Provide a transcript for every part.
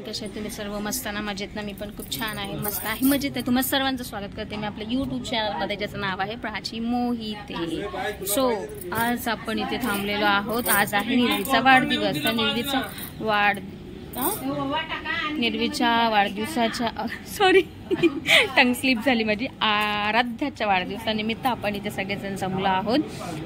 कशा तुम्ही सर्व मस्त ना, मजेत ना? मी पण खूप छान आहे, मस्त आहे, मजेत आहे. तुम्हाला सर्वांचं स्वागत करते मी आपल्या यूट्यूब चॅनलमध्ये, ज्याचं नाव आहे प्राची मोहिते. सो आज आपण इथे थांबलेलो आहोत. आज आहे निर्वीचा वाढदिवस. तर निर्वीच्या वाढदिवसाच्या सॉरी टंग स्लिप झाली माझी. आराध्याच्या वाढदिवसानिमित्त आपण इथे सगळेजण जमलो आहोत.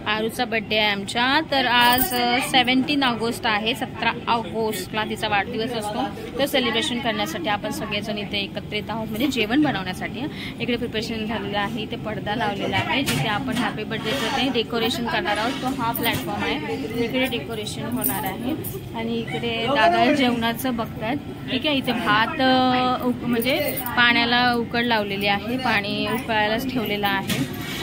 आरूचा बर्थडे आहे आमच्या. तर आज 17 ऑगस्ट आहे. 17 ऑगस्टला तिचा वाढदिवस असतो. तर सेलिब्रेशन करण्यासाठी आपण सगळेजण इथे एकत्रित आहोत, म्हणजे जेवण बनवण्यासाठी. इकडे प्रिपरेशन झालेलं आहे. इथे पडदा लावलेला आहे जिथे आपण हॅपी बर्थडेचं ते डेकोरेशन करणार आहोत. तो हा प्लॅटफॉर्म आहे. इकडे डेकोरेशन होणार आहे आणि इकडे दादा जेवणाचं बघतात. ठीक आहे. इथे भात म्हणजे पाण्याला उकड लावलेली आहे, पाणी उकळायलाच ठेवलेलं आहे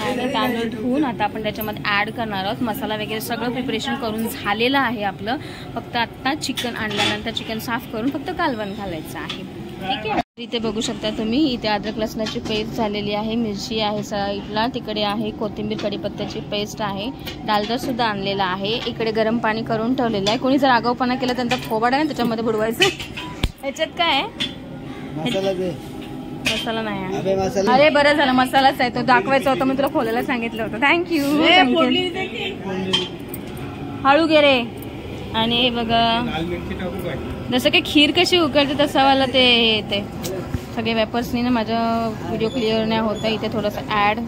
आणि तांदूळ धुवून आता आपण त्याच्यामध्ये ऍड करणार आहोत. मसाला वगैरे सगळं प्रिपरेशन करून झालेलं आहे आपलं. फक्त आता चिकन आणल्यानंतर चिकन साफ करून फक्त कालवण घालायचं आहे. ठीक आहे. इथे बघू शकता तुम्ही, इथे अद्रक लसणाची पेस्ट झालेली आहे, मिरची आहे साईडला, तिकडे आहे कोथिंबीर कढीपत्त्याची पेस्ट आहे, डालडा सुद्धा आणलेला आहे. इकडे गरम पाणी करून ठेवलेलं आहे. कोणी जर आगाऊपणा केला त्यांचा फोबाड आहे ना त्याच्यामध्ये बुडवायचं. ह्याच्यात काय आहे? मसाला नाही आहे. अरे बरं झालं, मसालाच आहे. तो दाखवायचा होता, मी तुला खोलायला सांगितलं होतं. थँक्यू. हळू गे रे. आणि हे बघा, जसं की खीर कशी उकळते तसा वाला ते येते. सगळे वेपर्सनी ना माझा व्हिडिओ क्लिअर नाही होता. इथे थोडंसं ॲड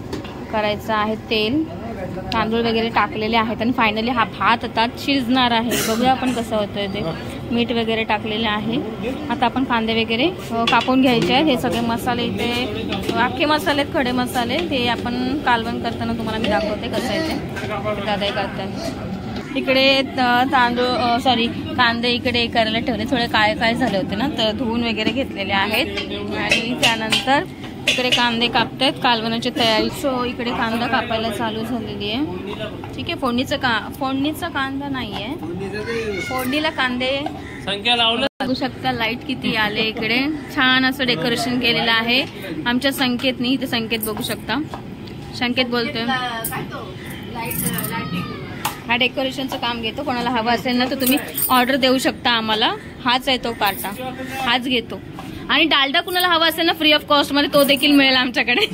करायचं आहे तेल, तांदूळ वगैरे टाकलेले आहेत आणि फायनली हा भात आता शिजणार आहे. बघूया आपण कसं होतंय ते. मीठ वगैरे टाकलेले आहे. आता आपण कांदे वगैरे कापून घ्यायचे आहेत. हे सगळे मसाले इथे अख्खे मसाले, खडे मसाले, ते आपण कालवण करताना तुम्हाला मी दाखवते कसं आहे ते. दादा करतात इकडे तांदूळ सॉरी कांदे इकडे करायला ठेवले. थोडे काय झाले होते ना, तर धुवून वगैरे घेतलेले आहेत. आणि त्यानंतर इकडे कांदे कापतायत कालवणाची तयारी. सो इकडे कांदा कापायला चालू झालेली आहे. ठीक आहे. फोडणीचा कांदा नाहीये, फोडणीला कांदे संख्या लावलं. बघू शकता लाईट किती आले. इकडे छान असं डेकोरेशन केलेलं आहे आमच्या संकेतनी. इथे संकेत बघू शकता, संकेत बोलतोय. हा डेकोरेशनचं काम घेतो. कोणाला हवं असेल ना तर तुम्ही ऑर्डर देऊ शकता आम्हाला. हाच आहे तो पार्टा, हाच घेतो. आणि डालडा कुणाला हवा असेल ना फ्री ऑफ कॉस्ट मध्ये, तो देखील मिळेल आमच्याकडे.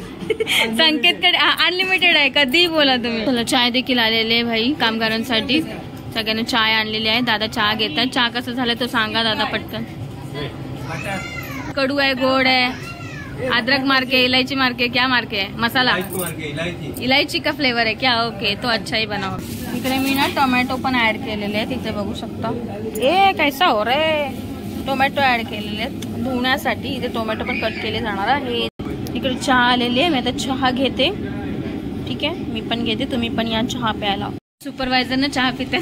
संकेतकडे अनलिमिटेड आहे, कधीही बोला तुम्ही. चाय देखील आलेले आहे भाई कामगारांसाठी. सगळ्यांना चाय आणलेली आहे. दादा चहा घेतात. चहा कसं झालं तो सांगा दादा पटकन. कडू आहे, गोड आहे, अदरक मार्के, इलायची मार्के, क्या मार्के है? मसाला इलायची का फ्लेवर है क्या? ओके, तो अच्छा ही बनाओ. इकडे मी ना टोमॅटो पण ऍड केलेले आहेत. इथे बघू शकता. ए कैसा हो रे. टोमॅटो ऍड केलेले आहेत धुण्यासाठी. इथे टोमॅटो पण कट केले जाणार आहे. इकडे चहा आलेली आहे. मी आता चहा घेते. ठीक आहे, मी पण घेते, तुम्ही पण या चहा प्यायला. सुपरवायझर ना चहा पिते.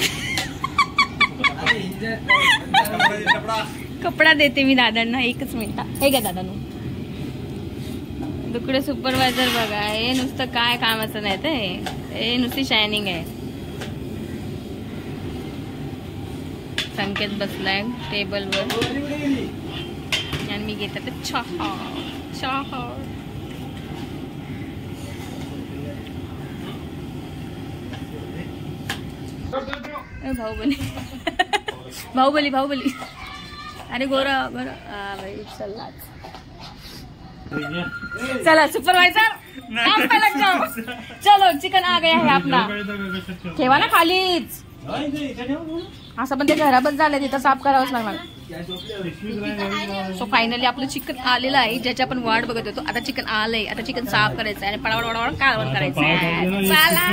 कपडा देते मी दादांना. एकच मिनिट. हे घ्या दादांनो. दुकडे सुपरवायझर बघा. हे नुसतं काय कामाचं नाही ते, हे नुसती शायनिंग आहे. संकेत बसलाय टेबलवर आणि मी घेते ते चहा. बाहुबली. अरे गोरा भाई चला सुपरवायझर काम पे लग जाओ. चलो चिकन आ गया है आपला. ठेवा ना खालीच. असं पण ते खराबच झालं, तिथं साफ करावंच लागणार. सो फायनली आपलं चिकन आलेलं आहे, ज्याची आपण वाट बघत होतो. आता चिकन आलंय. आता चिकन साफ करायचं आणि पडावड कालवण करायचं आहे. चला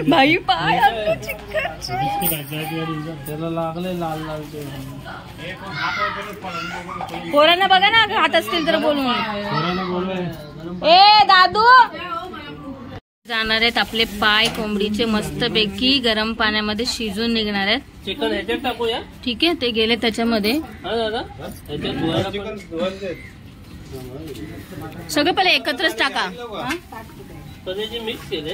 भाई पाय चिकन पोरांना बघा ना, खात असतील तर बोलून. ए दादू जाणार आहेत आपले पाय कोंबडीचे मस्तपैकी गरम पाण्यामध्ये शिजून निघणार आहेत. चिकन ह्याच्यात टाकूया. ठीक आहे, ते गेले त्याच्यामध्ये. सगळं पहिले एकत्रच टाका. मिक्स केले.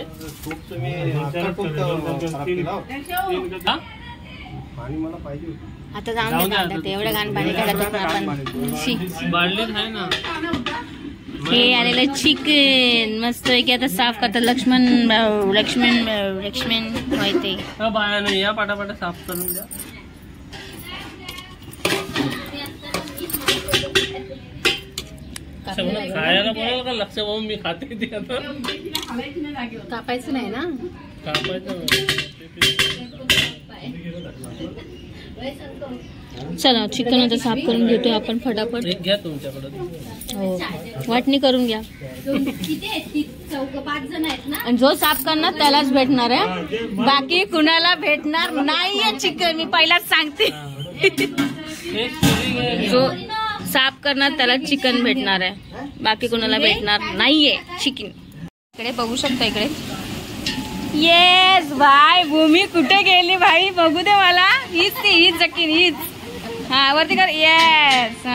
आता जाऊन द्या, एवढं घाण पाणी काढत आपण. हे आलेलं चिकन मस्त की आता साफ करतात. लक्ष्मण माहिती या पाटापाटा साफ करून द्या. खायला बोलाल का लक्ष पाहून मी खाते ते आता कापायचं नाही ना चला चिकन आता साफ करून घेतो आपण फटाफट घ्या तुमच्याकडे हो वाटणी करून घ्या आणि जो साफ करणार त्यालाच भेटणार आहे बाकी कुणाला भेटणार नाहीये चिकन मी पहिलाच सांगते जो साफ करणार त्याला चिकन भेटणार आहे बाकी कुणाला भेटणार नाहीये चिकन इकडे बघू शकता इकडे येस भाई भूमी कुठे गेली भाई बघू दे मला हीच ती हीच जकीन हीच हा वरती कर येस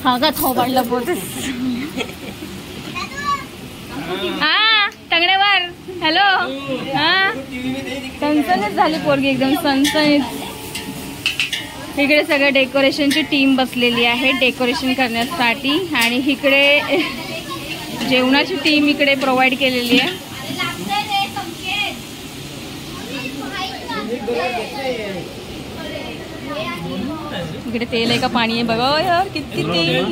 हा का थोबाडलं पोतस हा टंगड्यावर हॅलो हा सनसनीत झाली पोरगी एकदम सनसनीत इकडे सगळं डेकोरेशनची टीम बसलेली आहे डेकोरेशन करण्यासाठी आणि इकडे जेवणाची टीम इकडे प्रोव्हाइड केलेली आहे इकडे तेल आहे का पाणी आहे बघा यार किती तेल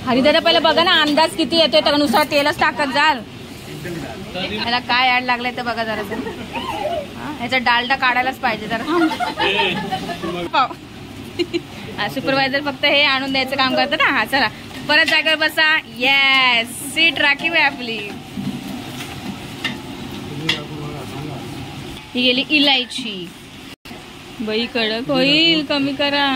हरिदादा पहिला बघा ना अंदाज किती येतोय तर नुसार तेलच टाकत जाल याला काय ऍड लागलाय ते बघा जरा ह्याचा डालडा काढायलाच पाहिजे जरा सुपरवायझर फक्त हे आणून द्यायचं काम करतं ना हा चला परत जागेवर बसा येस सीट राखीव आहे आपली ही गेली इलायची बाई कडक होईल कमी करा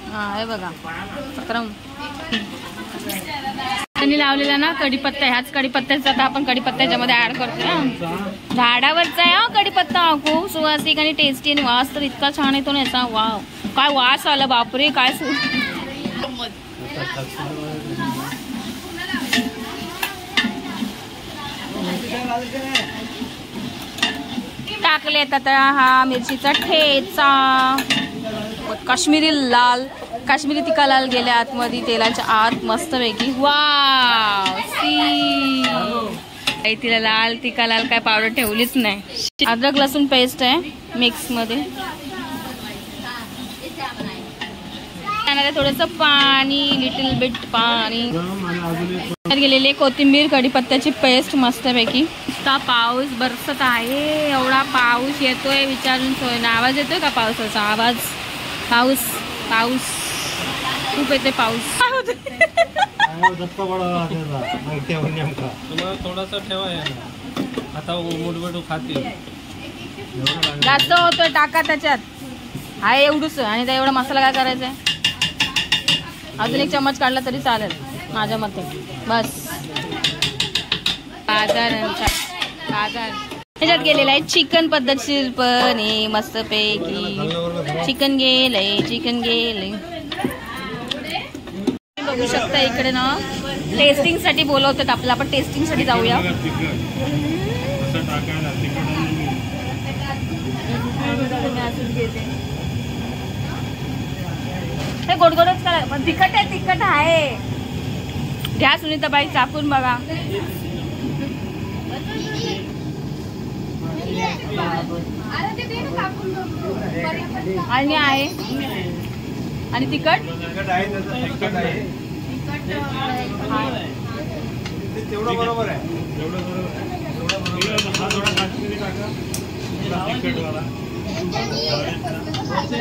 हा हे बघा अक्रम त्यांनी लावलेला ना कढीपत्ता ह्याच कढीपत्त्याचा आता आपण कढीपत्त्याच्या मध्ये ऍड करतोय झाडावरचा आहे कढीपत्ता खूप सुवासिक आणि टेस्टी आणि वास तर इतका छान येतो ना याचा वाव काय वास आला बापरे काय टाकले आता हा मिरचीचा ठेचा काश्मीरी तिखा लाल गेल्या आतमध्ये तेलाच्या आत मस्तपैकी वाव सी तिला लाल तिखा लाल काय पावडर ठेवलीच नाही अद्रक लसूण पेस्ट आहे मिक्स मध्ये थोडस पाणी लिटिल बिट पाणी गेलेले कोथिंबीर कढीपत्त्याची पेस्ट मस्तपैकी नुसता पाऊस बरसत आहे एवढा पाऊस येतोय विचारून सोय ना आवाज येतोय का पावसाचा आवाज पाऊस पाऊस खूप येते पाऊस थोडासा ठेवा आता मुठभर खाते जास्त होतोय टाका त्याच्यात आहे एवढूच आणि त्या एवढा मसाला काय करायचा आहे अजून एक चम्मच काढला तरी चालेल माझ्या मते बस बाजार त्याच्यात गेलेला आहे चिकन पद्धतशीरपणे मस्तपैकी चिकन गेलंय बघू शकता इकडे ना टेस्टिंग साठी बोलवतात आपल्याला आपण टेस्टिंग साठी जाऊया हे गोडगोडच करा पण तिखट आहे घ्या सुनीताबाई चाकून बघा आणि आहे आणि तिखट तेवढं बरोबर आहे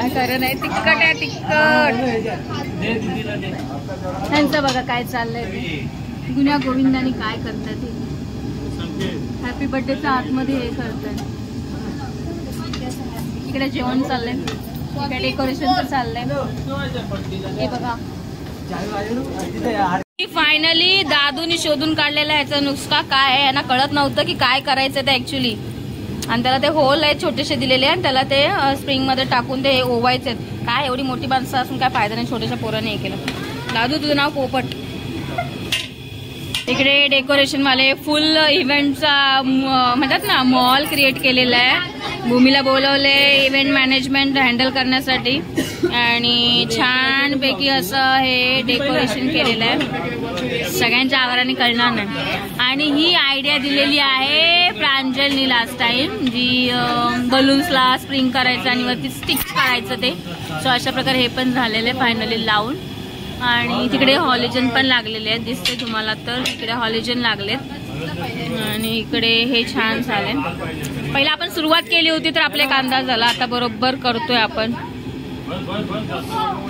खरं नाही तिखट आहे त्यांचं बघा काय चाललंय गुन्ह्या गोविंदानी काय करतात हॅपी बर्थडेचा आतमध्ये हे करतात इकडे जेवण चाललंय इकडे डेकोरेशनचं चाललंय हे बघा फायनली दादूनी शोधून काढलेला ह्याचा नुसका काय आहे यांना कळत नव्हतं की काय करायचं ते ऍक्च्युली आणि त्याला ते होल आहे छोटेसे दिलेले आणि त्याला ते स्प्रिंग मध्ये टाकून ते ओवायचे काय एवढी मोठी माणसं असून काय फायदा नाही छोट्याशा पोराने हे केलं दादू तुझं नाव पोपट इकडे डेकोरेशन वाले फुल इव्हेंटचा म्हणतात ना मॉल क्रिएट केलेला आहे भूमीला बोलवले इव्हेंट मॅनेजमेंट हँडल करण्यासाठी आणि छानपैकी असं हे डेकोरेशन केलेलं आहे, सगळ्यांच्या आवाराने कळणार नाही. आणि ही आयडिया दिलेली आहे प्रांजलनी लास्ट टाइम, जी बलून्सला स्प्रिंग करायचं आणि वरती स्टिक्स काढायचं ते. सो अशा प्रकारे हे पण झालेलं आहे फायनली लावून. आणि तिकडे हॉलिजन पण लागलेले आहेत, दिसते तुम्हाला तर इकडे हॉलिजन लागलेत. आणि इकडे हे छान झाले. पहिला आपण सुरुवात केली होती तर आपला एक अंदाज झाला, आता बरोबर करतोय आपण.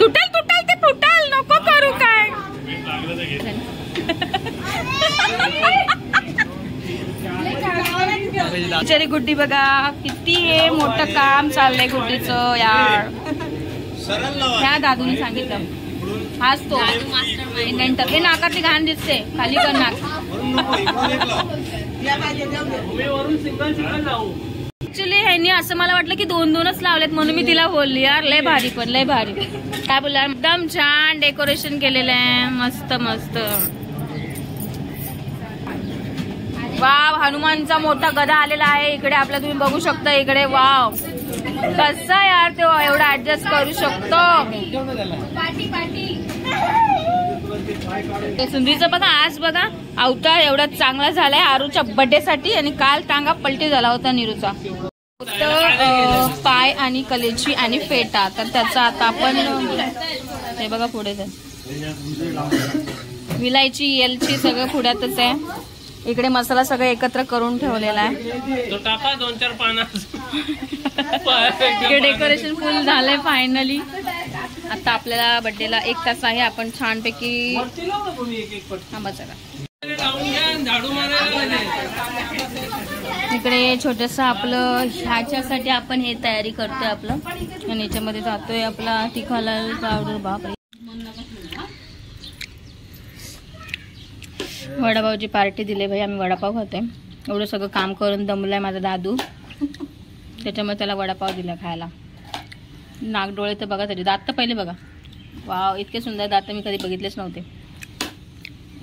तुटल तुटल ते फुटल, नको करू काय. बिचारी गुड्डी बघा, किती हे मोठं काम चाललंय गुड्डीचं यार. ह्या दादूने सांगितलं, हाच तो नंतर हे नाकातली घाण दिसते, खाली कर नाक. ऍक्च्युली ह्यांनी असं मला वाटलं की 2-2च लावलेत म्हणून मी तिला बोलली यार लय भारी, पण लय भारी. काय बोलला, एकदम छान डेकोरेशन केलेलं आहे, मस्त मस्त. वाव, हनुमानचा मोठा गदा आलेला आहे इकडे आपला, तुम्ही बघू शकता इकडे. वाव, कसा यार तो एवढा ऍडजस्ट करू शकतो. सुंदरीचं बघा, आज बघा अवतार एवढा चांगला झालाय आरूच्या बर्थडे साठी. आणि काल टांगा पलटी झाला होता निरूचा. पाय आणि कलेची आणि फेटा, तर त्याचा आता आपण हे बघा पुढे विलायची येलची सगळं पुढ्यातच आहे. इकडे मसाला सगळं एकत्र करून ठेवलेला आहे. डेकोरेशन फुल झालंय फायनली. आता आपल्याला बर्थडेला 1 तास आहे, आपण छानपैकी इकडे छोटस आपलं ह्याच्यासाठी आपण हे तयारी करतोय आपलं. आणि याच्यामध्ये जातोय आपला तिखा लाल पावडर. बापरे, वडापावची पार्टी दिली भाई, आम्ही वडापाव खातोय. एवढं सगळं काम करून दमलाय माझा दादू, त्याच्यामुळे त्याला वडापाव दिला खायला. नागडोळे तर बघा, त्याचे दात तर पहिले बघा. वाव, इतके सुंदर दात मी कधी बघितलेच नव्हते.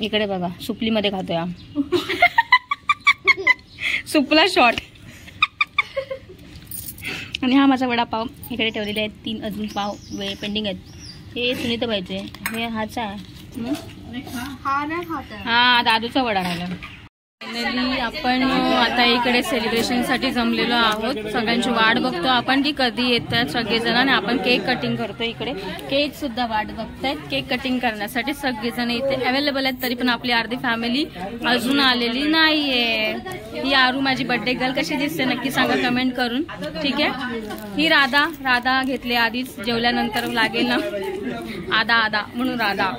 इकडे बघा, सुपलीमध्ये खातोय सुपला शॉट. आणि हा माझा वडापाव इकडे ठेवलेले आहेत. 3 अजून पाव पेंडिंग आहेत. हे सुनीता पाहिजे, हे हाचा आहे. हा, दादूचा वडा राहिला. फायनली आपण आता इकडे सेलिब्रेशन साठी जमलेलो आहोत. सगळ्यांची वाट बघतो आपण की कधी येतात सगळेजण. आणि आपण केक कटिंग करतो. इकडे केक सुद्धा वाट बघतायत केक कटिंग करण्यासाठी. सगळेजण इथे अवेलेबल आहेत, तरी पण आपली अर्धी फॅमिली अजून आलेली नाहीये. ही आरू माझी बर्थडे गर्ल कशी दिसते नक्की सांगा कमेंट करून. ठीक आहे, ही राधा घेतली आधीच, जेवल्यानंतर लागेल ना आदा म्हणून राधा.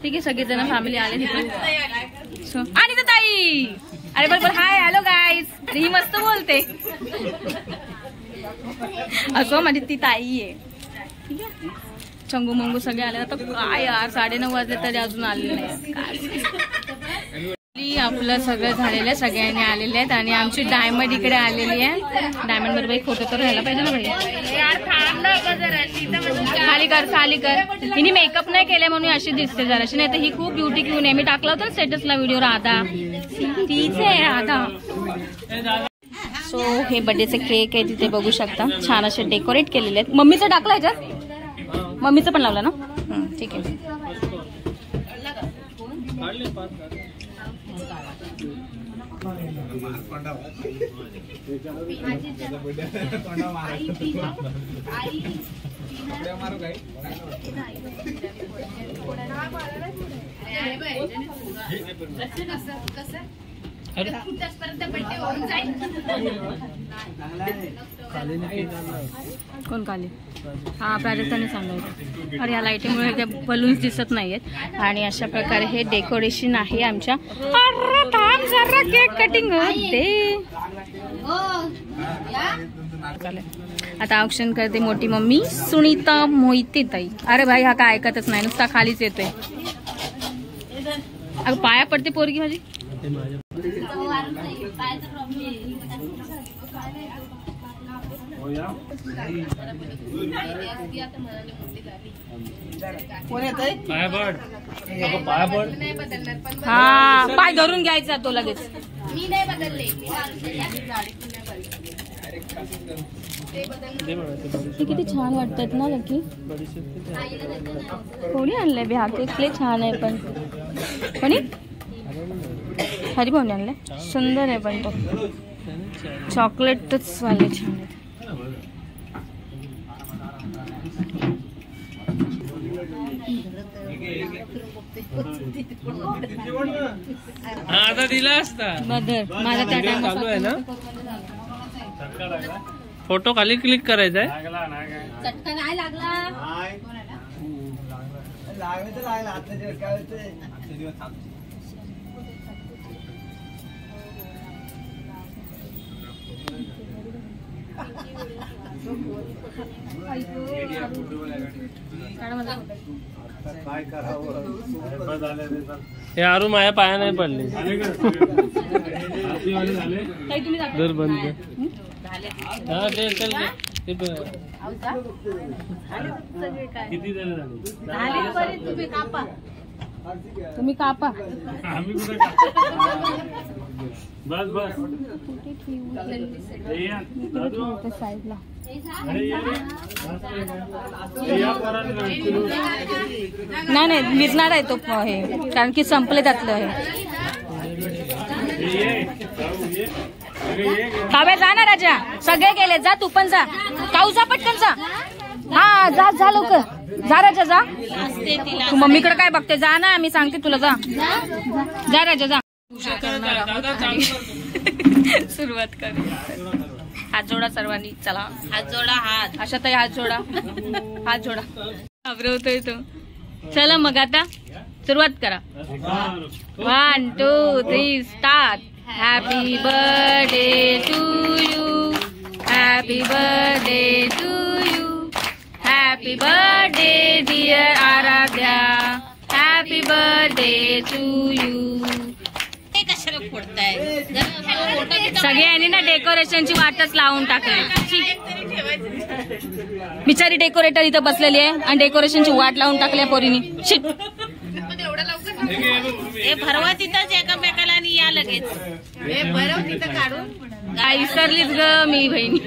ठीक आहे, सगळेजण फॅमिली आले तिथे. आणि तर ताई, अरे बरोबर, हाय हॅलो गाईज. ही मस्त बोलते असं, माझी ती ताई आहे. ठीक आहे, चंगू मंगू सगळे आले. आता काय यार 9:30 वाजले तरी अजून आलेले नाही. आपलं सगळं झालेलं आहे, सगळ्यांनी आलेले आहेत. आणि आमची डायमंड इकडे आलेली आहे. डायमंड बरोबर एक फोटो तर राहायला पाहिजे ना भाई. खाली कर. हिने मेकअप नाही केलाय म्हणून अशी दिसते जराशी, नाही तर ही खूप ब्युटी क्वीन आहे. मी टाकला होता स्टेटसला व्हिडिओ, राधा तीच आहे राधा. सो हे बर्थडेचे केक आहे, तिथे बघू शकता छान असे डेकोरेट केलेले आहेत. मम्मीचं टाकलं ह्याच्यात, मम्मीचं पण लावलं ना. ठीक आहे. कोण खाली? हा, प्राजक्ताने सांगायचं. अरे या लाईटीमुळे त्या बलून्स दिसत नाहीयेत. आणि अशा प्रकारे हे डेकोरेशन आहे आमच्या. जरा केक कटिंग होते. आता ऑप्शन करते मोठी मम्मी सुनीता मोहिते ताई. अरे भाई, हा काय ऐकतच नाही, नुसता खालीच येतोय. अगं पाया पडते पोरगी माझी. हा, पाय धरून घ्यायचा तो लगेच. मी नाही बदलले. ते किती छान वाटतात ना लकी. कोणी आणलंय बिहा केक? लय छान आहे पण. कोणी? हरिभाऊने आणलंय. सुंदर आहे पण तो चॉकलेटच वाले छान आहेत. आता दिला असता बदर माझा त्या चालू आहे ना. फोटो खाली क्लिक करायचा आहे. चटका नाही लागला. हे आरू माझ्या पाया नाही पडले. दर बंद कर. हा ते चल किती झाले? तुम्ही कापा. बस बस साईडला. नाही विरणार आहे तो हे, कारण की संपले त्यातलं हे. काव्या जा ना राजा, सगळे गेले. जा तू पण जा. काऊ जा पटकन जा. हा जा लवकर. जा राजा जा. तू मम्मीकडे काय बघते? जा ना, मी सांगते तुला. जा राजा जा. सुरुवात कर. हात जोडा सर्वांनी. चला हात जोडा. हात अशा ताई हात जोडा. हात जोडा. घाबरवतोय तो. चला मग आता सुरुवात करा. 1 2 3 start. Happy birthday to you. Happy birthday to you. Happy birthday dear Aaradhya. Happy birthday to you. सगळ्यांनी ना डेकोरेशनची वाटच लावून टाकली. बिचारी डेकोरेटर इथं बसलेली आहे आणि डेकोरेशनची वाट लावून टाकली पोरीनी. शिट. भरवा तिथंच एकामेकाला आणि या लगेच. भरव तिथं काढून. विसरलीच ग मी बहिणी.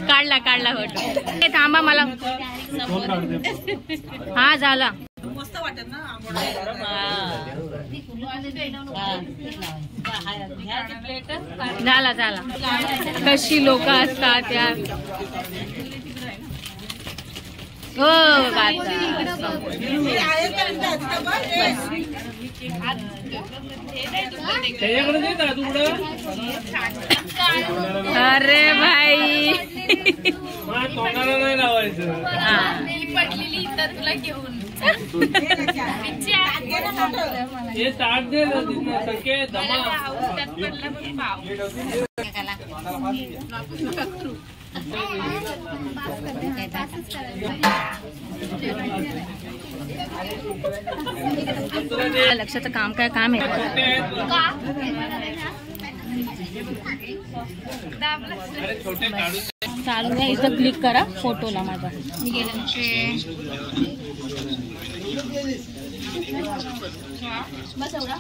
काढला फोटो. थांबा मला. हा झाला. मस्त वाटत ना. झाला. कशी लोक असतात यार. हो अरे भाई तोंडाला नाही लावायचं. पडलेली तर तुला घेऊन हे ताट दे संकेत दमा. लक्षाचं काम काय काम आहे. चालू आहे. इथं क्लिक करा फोटोला माझा. बस एवढा.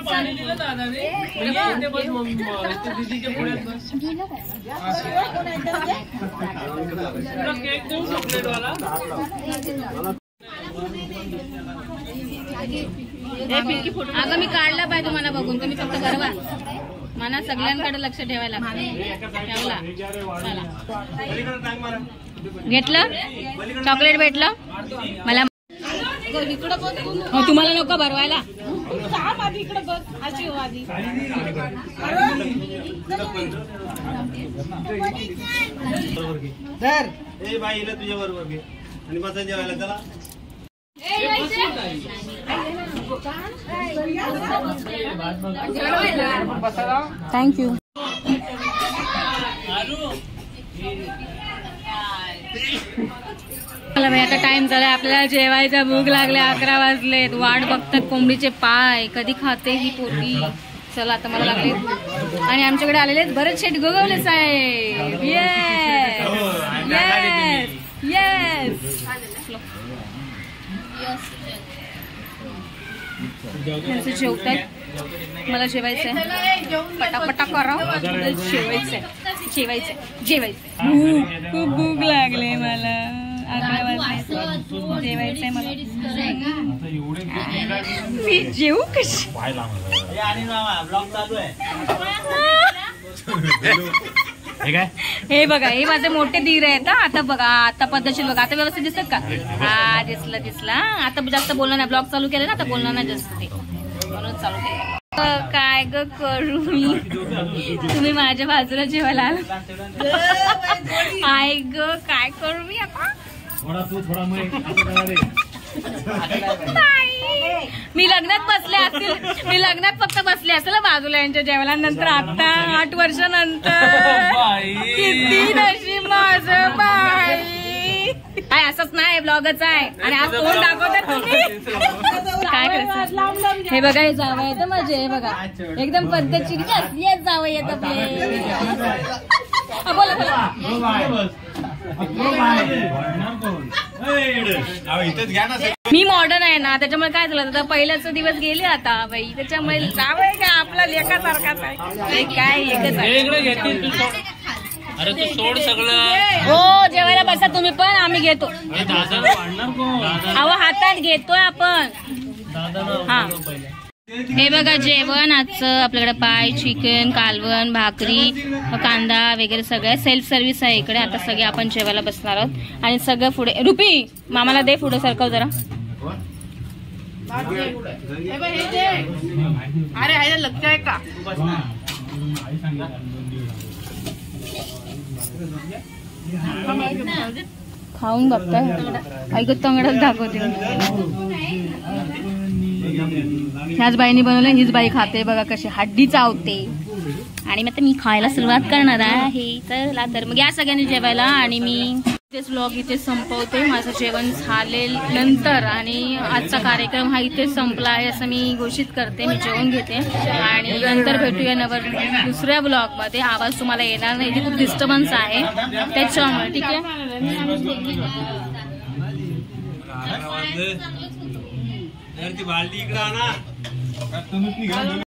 पाणी दिलं दादाने. दीदीच्या पुढ्यात बस. केक देऊ चॉकलेट वाला. अगं मी काढला पाहिजे तुम्हाला बघून. तुम्ही फक्त बरोबर मला सगळ्यांकडे लक्ष ठेवायला ठेवला. घेतलं चॉकलेट भेटलं मला. तुम्हाला नको भरवायला. बाई तुझ्या बरोबर घे आणि बसा जेवायला. चला थँक्यू. आता टाइम झालाय. आपल्याला जेवायचा. भूक लागले. 11 वाजलेत. वाट बघतात कोंबडीचे पाय. कधी खाते ही पोरगी. चला आता मला लागले. आणि आमच्याकडे आलेले Bharat Sheth Gogawale saheb. Yes yes yes. जेवताय, मला जेवायचंय. पटापटा करा, जेवायचंय जेवायचंय जेवायचंय. खूप भूक लागले मला. 11 वाजले. जेवायचंय मला. मी जेवू कशी? हे बघा, हे माझे मोठे धीर आहेत. आता बघा, आता पद्धतशीर बघा. आता व्यवस्थित दिसतात का? हा, दिसला. आता जास्त बोलणार नाही. ब्लॉग चालू केलं ना, आता बोलणार नाही जास्त, म्हणून चालू केलं. काय ग करू मी? तुम्ही माझ्या बाजूला जेवायला आला. आय ग, काय करू मी आता? मी लग्नात बसले असतील, मी लग्नात फक्त बसले असेल बाजूला यांच्या जेवायला. नंतर आता 8 वर्षानंतर किती नशीब माझं बाई. काय असंच नाही, ब्लॉगच आहे. आणि आज तोंड दाखवतात तुम्ही. काय करायचं? हे बघा, हे जावं येतं माझे. हे बघा, एकदम पद्धतशीर. येस जावं येत आपले. बोला बोला. मी मॉडर्न आहे ना, त्याच्यामुळे काय झालं, आता पहिल्याच दिवस गेले आता बाई. त्याच्यामुळे जावं का आपला लेखासारखाच आहे. काय एकच आहे. अरे तू सोड सगळं. हो, जेवायला बसा तुम्ही पण, आम्ही घेतो. अहो, हातात घेतोय आपण. हा, हे बघा जेवण आजचं. आपल्याकडे पाय, चिकन, कालवण, भाकरी, कांदा वगैरे सगळं सेल्फ सर्व्हिस आहे इकडे. आता सगळे आपण जेवायला बसणार आहोत. आणि सगळं पुढे. रुपी, मामाला दे पुढे सरकव जरा. अरे लक्ष आहे का? खाऊन बघताय. ऐकत तंगडच दाखवते. ह्याच बाईने बनवलं, हीच बाई खाते बघा कशी हड्डी चावते. आणि मग मी खायला सुरुवात करणार आहे. चला तर मग या सगळ्यांनी जेवायला. आणि मी इथेच व्लॉग इथे संपवते. माझं जेवण झाल्यानंतर आणि आजचा कार्यक्रम हा इथे संपला आहे असं मी घोषित करते. मी जेवण घेते आणि नंतर भेटूया दुसऱ्या ब्लॉग मध्ये. आवाज तुम्हाला येणार नाही, इथे खूप डिस्टर्बन्स आहे त्याच्यामुळे. ठीक आहे. ती बालदी इकडे आणा.